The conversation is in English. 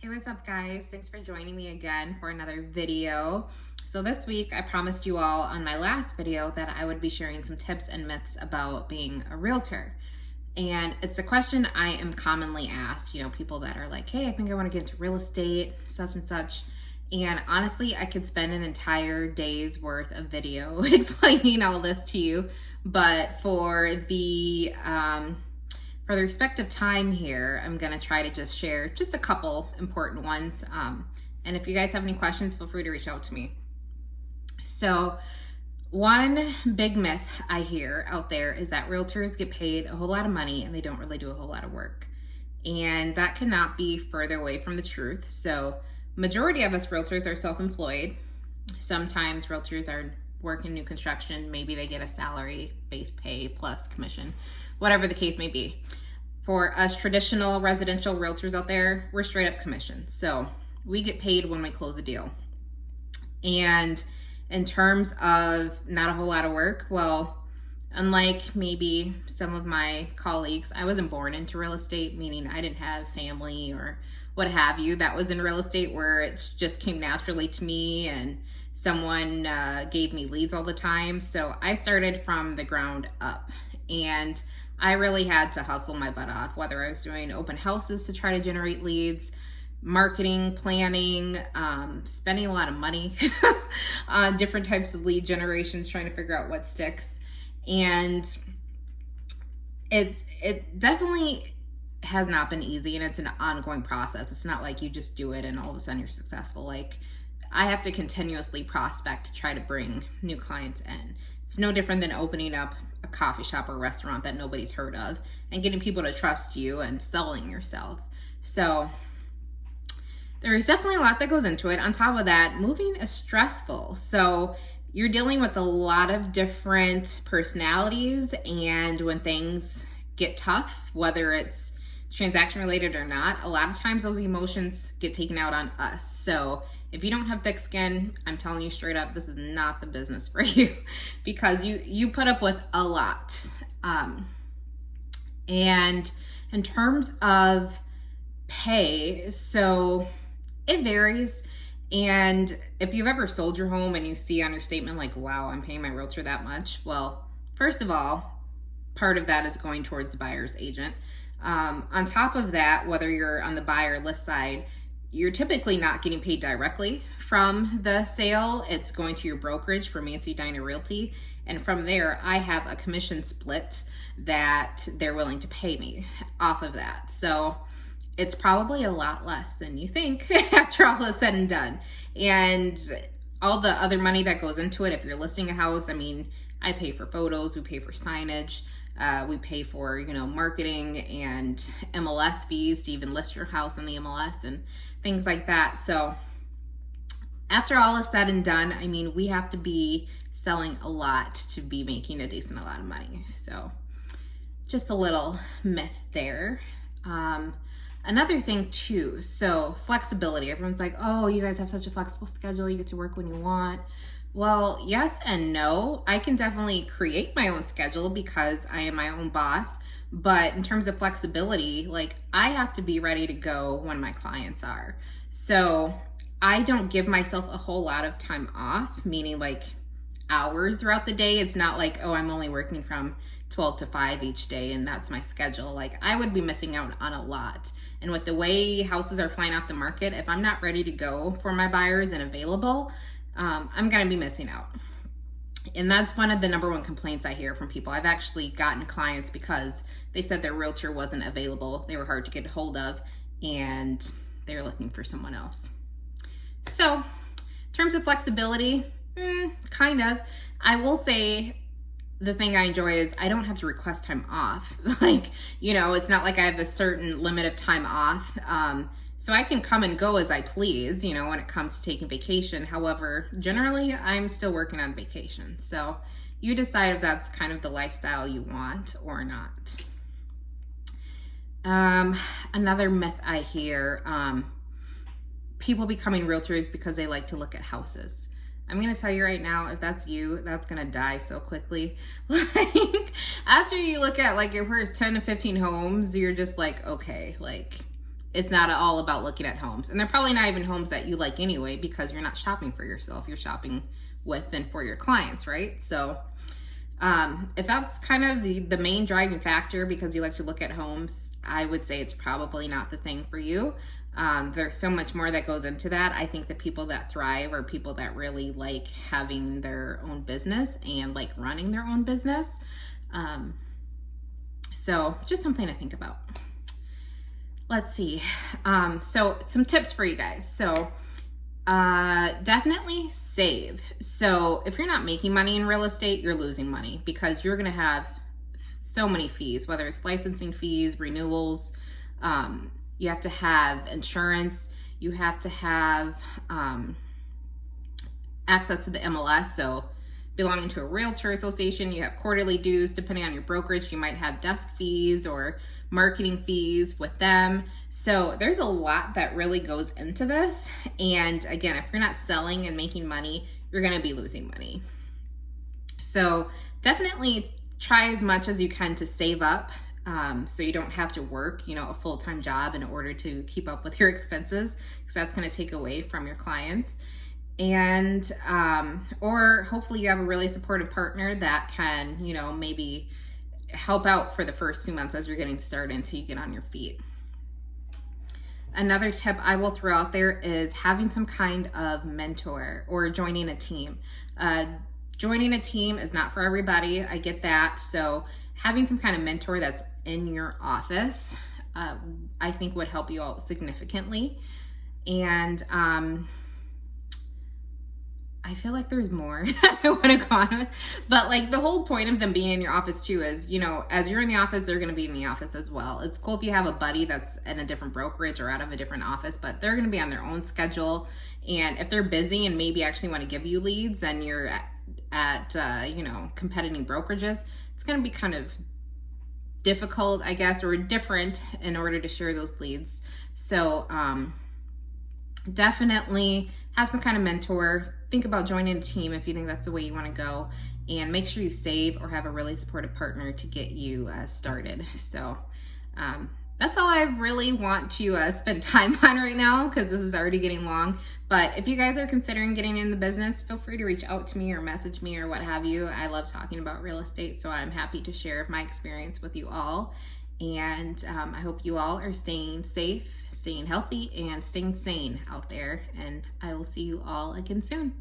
Hey, what's up guys? Thanks for joining me again for another video. So this week I promised you all on my last video that I would be sharing some tips and myths about being a realtor. And it's a question I am commonly asked, people that are like, hey, I think I want to get into real estate, such and such. And honestly, I could spend an entire day's worth of video explaining all this to you. But for the respective time here, I'm going to try to just share just a couple important ones. And if you guys have any questions, feel free to reach out to me. So one big myth I hear out there is that realtors get paid a whole lot of money and they don't really do a whole lot of work. And that cannot be further away from the truth. So majority of us realtors are self-employed. Sometimes realtors are working new construction. Maybe they get a salary, base pay plus commission, whatever the case may be. For us traditional residential realtors out there, we're straight up commission. So we get paid when we close a deal. And in terms of not a whole lot of work, well, unlike maybe some of my colleagues, I wasn't born into real estate, meaning I didn't have family or what have you that was in real estate where it just came naturally to me and someone gave me leads all the time. So I started from the ground up, and I really had to hustle my butt off, whether I was doing open houses to try to generate leads, marketing, planning, spending a lot of money on different types of lead generations, trying to figure out what sticks. And it definitely has not been easy, and it's an ongoing process. It's not like you just do it and all of a sudden you're successful. Like, I have to continuously prospect to try to bring new clients in. It's no different than opening up a coffee shop or restaurant that nobody's heard of and getting people to trust you and selling yourself. So there is definitely a lot that goes into it. On top of that, moving is stressful. So you're dealing with a lot of different personalities, and when things get tough, whether it's transaction related or not, a lot of times those emotions get taken out on us. So if you don't have thick skin, I'm telling you straight up, this is not the business for you, because you put up with a lot. And in terms of pay, so it varies. And if you've ever sold your home and you see on your statement like, wow, I'm paying my realtor that much. Well, first of all, part of that is going towards the buyer's agent. On top of that, whether you're on the buyer list side, you're typically not getting paid directly from the sale. It's going to your brokerage for Mancy Diner Realty. And from there, I have a commission split that they're willing to pay me off of that. So it's probably a lot less than you think after all is said and done. And all the other money that goes into it, if you're listing a house, I mean, I pay for photos, we pay for signage, we pay for, marketing and MLS fees to even list your house on the MLS and things like that. So after all is said and done, I mean, we have to be selling a lot to be making a decent amount of money. So just a little myth there. Another thing too, so flexibility. Everyone's like, oh, you guys have such a flexible schedule, you get to work when you want. Well, yes and no. I can definitely create my own schedule because I am my own boss. But in terms of flexibility, like, I have to be ready to go when my clients are. So I don't give myself a whole lot of time off, meaning like hours throughout the day. It's not like, oh, I'm only working from 12 to 5 each day and that's my schedule. Like, I would be missing out on a lot. And with the way houses are flying off the market, if I'm not ready to go for my buyers and available, I'm gonna be missing out. And that's one of the number one complaints I hear from people. I've actually gotten clients because they said their realtor wasn't available, they were hard to get a hold of, and they're looking for someone else. So in terms of flexibility, kind of. I will say the thing I enjoy is I don't have to request time off. It's not like I have a certain limit of time off. So I can come and go as I please, when it comes to taking vacation. However, generally I'm still working on vacation. So you decide if that's kind of the lifestyle you want or not. Another myth I hear, people becoming realtors because they like to look at houses. I'm going to tell you right now, if that's you, that's going to die so quickly. After you look at your first 10 to 15 homes, you're just like, okay, it's not all about looking at homes. And they're probably not even homes that you like anyway, because you're not shopping for yourself. You're shopping with and for your clients, right? So if that's kind of the main driving factor because you like to look at homes, I would say it's probably not the thing for you. There's so much more that goes into that. I think the people that thrive are people that really like having their own business and like running their own business. So just something to think about. Let's see. So some tips for you guys. So definitely save. So if you're not making money in real estate, you're losing money because you're going to have so many fees, whether it's licensing fees, renewals. You have to have insurance. You have to have access to the MLS. So belonging to a realtor association, you have quarterly dues. Depending on your brokerage, you might have desk fees or marketing fees with them. So there's a lot that really goes into this. And again, if you're not selling and making money, you're going to be losing money. So definitely try as much as you can to save up. So you don't have to work, a full-time job in order to keep up with your expenses, because that's going to take away from your clients. And, or hopefully you have a really supportive partner that can, maybe help out for the first few months as you're getting started until you get on your feet. Another tip I will throw out there is having some kind of mentor or joining a team. Joining a team is not for everybody. I get that. So having some kind of mentor that's in your office, I think would help you out significantly. And I feel like there's more I want to go on with, but like the whole point of them being in your office too is, as you're in the office, they're going to be in the office as well. It's cool if you have a buddy that's in a different brokerage or out of a different office, but they're going to be on their own schedule. And if they're busy and maybe actually want to give you leads and you're at competing brokerages, it's going to be kind of difficult, I guess, or different in order to share those leads. So definitely have some kind of mentor. Think about joining a team if you think that's the way you want to go, and make sure you save or have a really supportive partner to get you started. So that's all I really want to spend time on right now, because this is already getting long. But if you guys are considering getting in the business, feel free to reach out to me or message me or what have you. I love talking about real estate, so I'm happy to share my experience with you all. And I hope you all are staying safe, staying healthy, and staying sane out there. And I will see you all again soon.